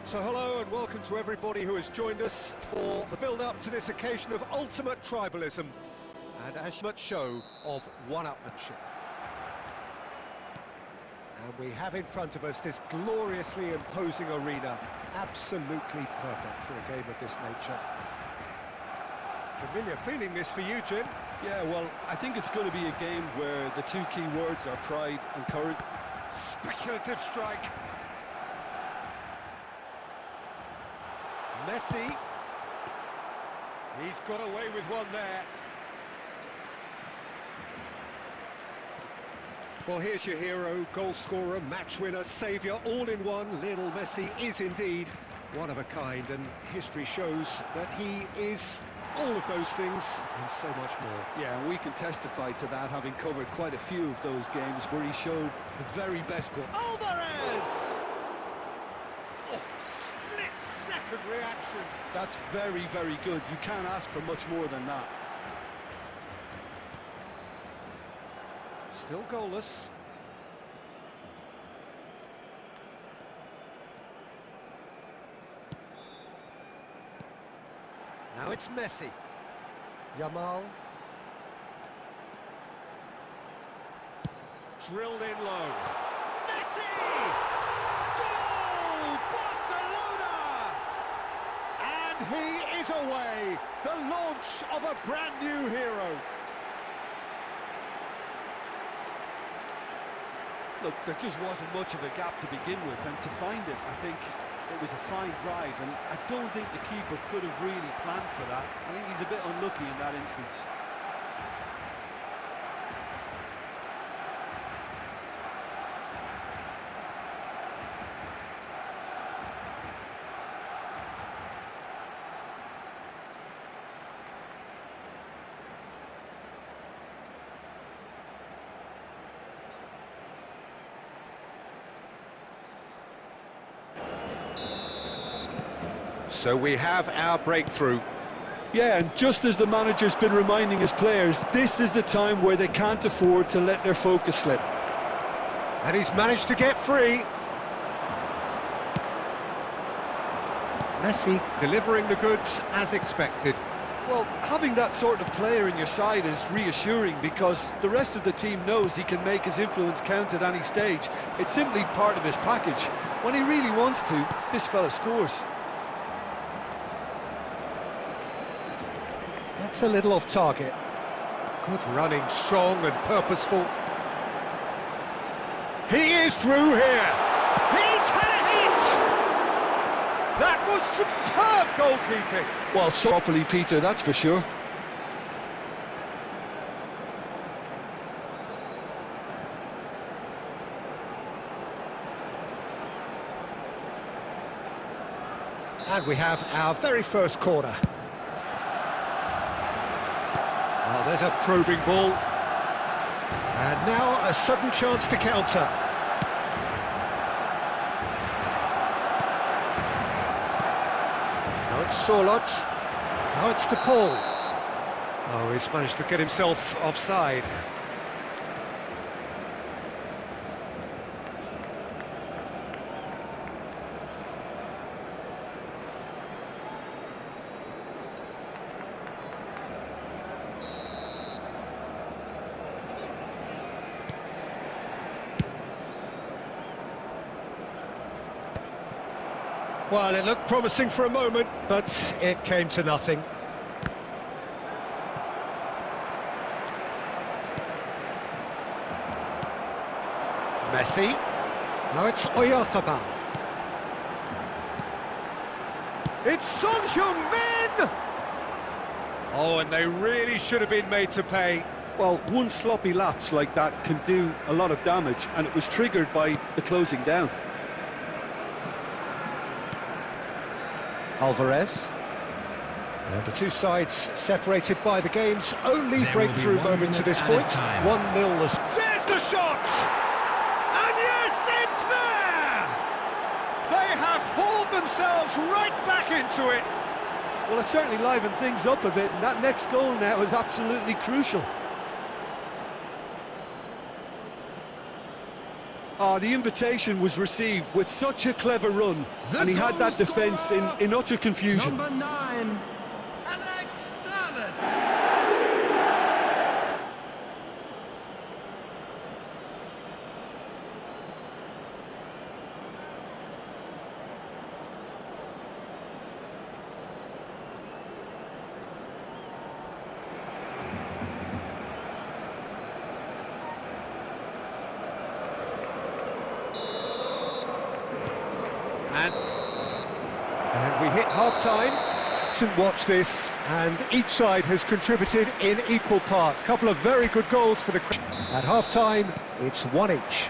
So hello and welcome to everybody who has joined us for the build-up to this occasion of ultimate tribalism and as much show of one-upmanship. And we have in front of us this gloriously imposing arena, absolutely perfect for a game of this nature. Familiar feeling this for you, Jim? Yeah, well, I think it's going to be a game where the two key words are pride and courage. Speculative strike. Messi. He's got away with one there. Well, here's your hero, goal scorer, match winner, saviour, all in one. Lionel Messi is indeed one of a kind, and history shows that he is all of those things and so much more. Yeah, and we can testify to that, having covered quite a few of those games where he showed the very best goal. Alvarez! Oh, split-second reaction. That's very, very good. You can't ask for much more than that. Still goalless. Now it's Messi. Yamal. Drilled in low. Messi! Goal! Barcelona! And he is away. The launch of a brand new hero. Look, there just wasn't much of a gap to begin with, and to find it, I think it was a fine drive, and I don't think the keeper could have really planned for that. I think he's a bit unlucky in that instance. So we have our breakthrough. Yeah, and just as the manager's been reminding his players, this is the time where they can't afford to let their focus slip. And he's managed to get free. Messi delivering the goods as expected. Well, having that sort of player in your side is reassuring because the rest of the team knows he can make his influence count at any stage. It's simply part of his package. When he really wants to, this fella scores. That's a little off target. Good running, strong and purposeful. He is through here. He's had a hit! That was superb goalkeeping. Well, so properly, Peter, that's for sure. And we have our very first corner. Well, there's a probing ball. And now a sudden chance to counter. Now it's Sorlot. Now it's DePaul. Oh, he's managed to get himself offside. Well, it looked promising for a moment, but it came to nothing. Messi. Now it's Oyarzabal. It's Son Heung-min! Oh, and they really should have been made to pay. Well, one sloppy lapse like that can do a lot of damage, and it was triggered by the closing down. Alvarez. And the two sides separated by the game's only breakthrough moment to this point. 1-0. There's the shot! And yes, it's there! They have hauled themselves right back into it. Well, it certainly livened things up a bit, and that next goal now is absolutely crucial. Oh, the invitation was received with such a clever run, and he had that defence in utter confusion. Number 9, Alex Servant. And we hit half-time. Watch this, and each side has contributed in equal part. Couple of very good goals for the... At half-time, it's 1 each.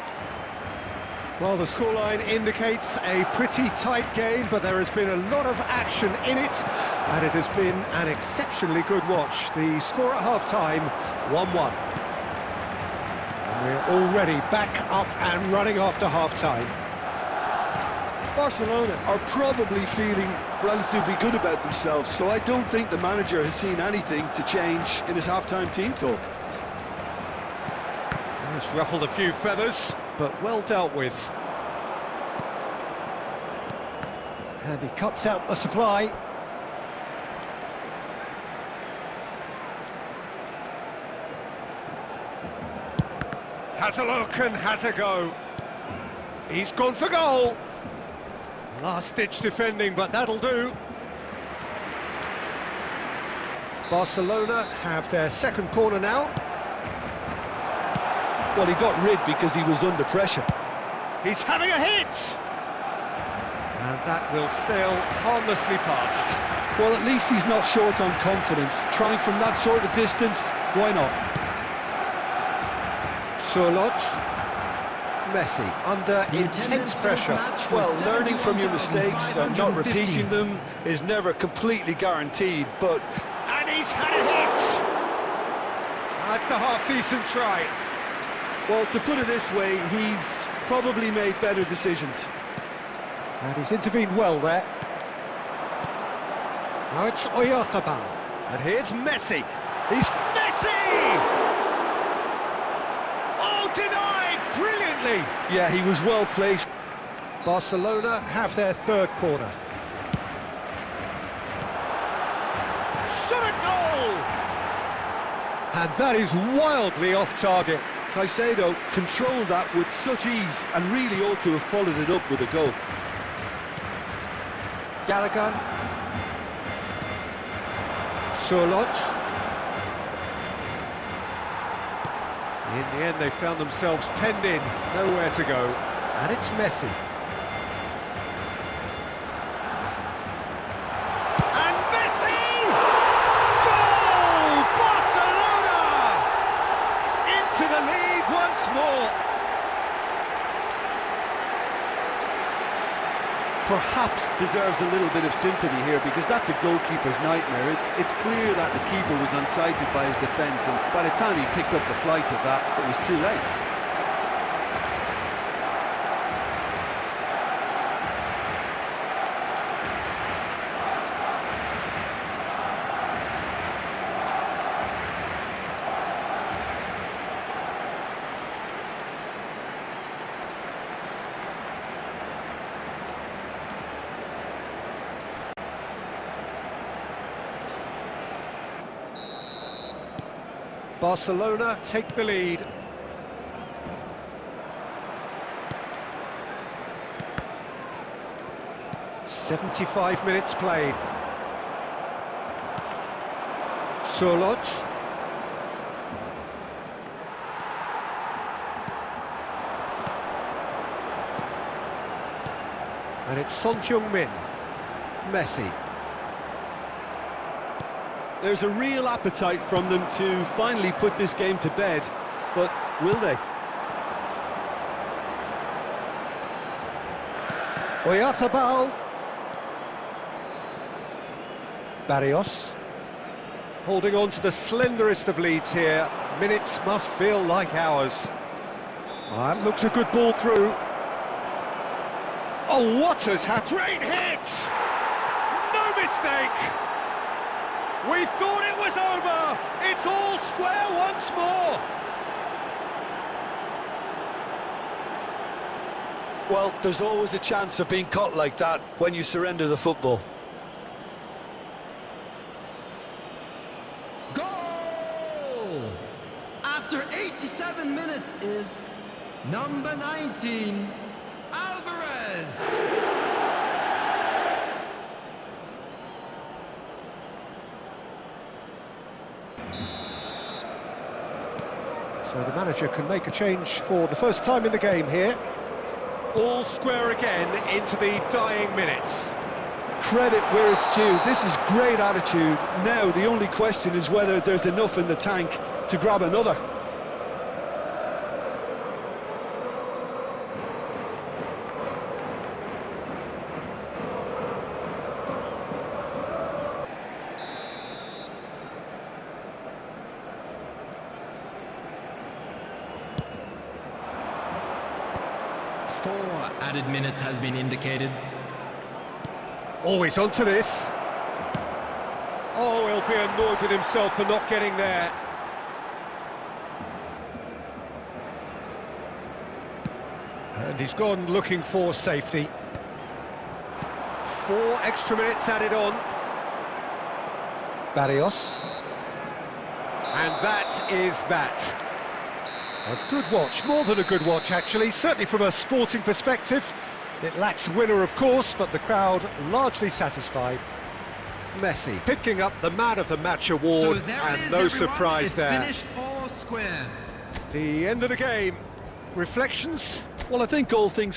Well, the scoreline indicates a pretty tight game, but there has been a lot of action in it, and it has been an exceptionally good watch. The score at half-time, 1-1. And we're already back up and running after half-time. Barcelona are probably feeling relatively good about themselves, so I don't think the manager has seen anything to change in his half-time team talk. It's ruffled a few feathers, but well dealt with. And he cuts out the supply. Has a look and has a go. He's gone for goal. Last-ditch defending, but that'll do. Barcelona have their second corner now. Well, he got rid because he was under pressure. He's having a hit! And that will sail harmlessly past. Well, at least he's not short on confidence. Trying from that sort of distance, why not? Surlot. Messi under intense pressure. Well, learning from your mistakes and not repeating them is never completely guaranteed, but... And he's had a hit! That's a half-decent try. Well, to put it this way, he's probably made better decisions. And he's intervened well there. Now it's Oyarzabal. And here's Messi. He's Messi! Oh, denied! Brilliantly! Yeah, he was well placed. Barcelona have their third corner. Shot a goal! And that is wildly off target. Caicedo controlled that with such ease and really ought to have followed it up with a goal. Gallagher. Surlot. In the end, they found themselves penned in, nowhere to go. And it's Messi. And Messi! Goal! Barcelona! Into the lead once more. Perhaps deserves a little bit of sympathy here, because that's a goalkeeper's nightmare. It's clear that the keeper was unsighted by his defence, and by the time he picked up the flight of that, it was too late. Barcelona take the lead. "75 minutes played. Surlot. And it's Son Heung-min. Messi. There's a real appetite from them to finally put this game to bed, but will they? Oyarzabal. Barrios. Holding on to the slenderest of leads here. Minutes must feel like hours. That looks a good ball through. Oh, what has happened? Great hit! No mistake! We thought it was over! It's all square once more! Well, there's always a chance of being caught like that when you surrender the football. Goal! After 87 minutes is number 19, Alvarez. So the manager can make a change for the first time in the game here. All square again into the dying minutes. Credit where it's due. This is great attitude. Now the only question is whether there's enough in the tank to grab another. Four added minutes has been indicated. Always onto this. Oh, he'll be annoyed with himself for not getting there. And he's gone looking for safety. 4 extra minutes added on. Barrios. And that is that. A good watch, more than a good watch actually, certainly from a sporting perspective. It lacks winner of course, but the crowd largely satisfied. Messi picking up the Man of the Match award, So and no surprise there. Finished all square. The end of the game. Reflections? Well, I think all things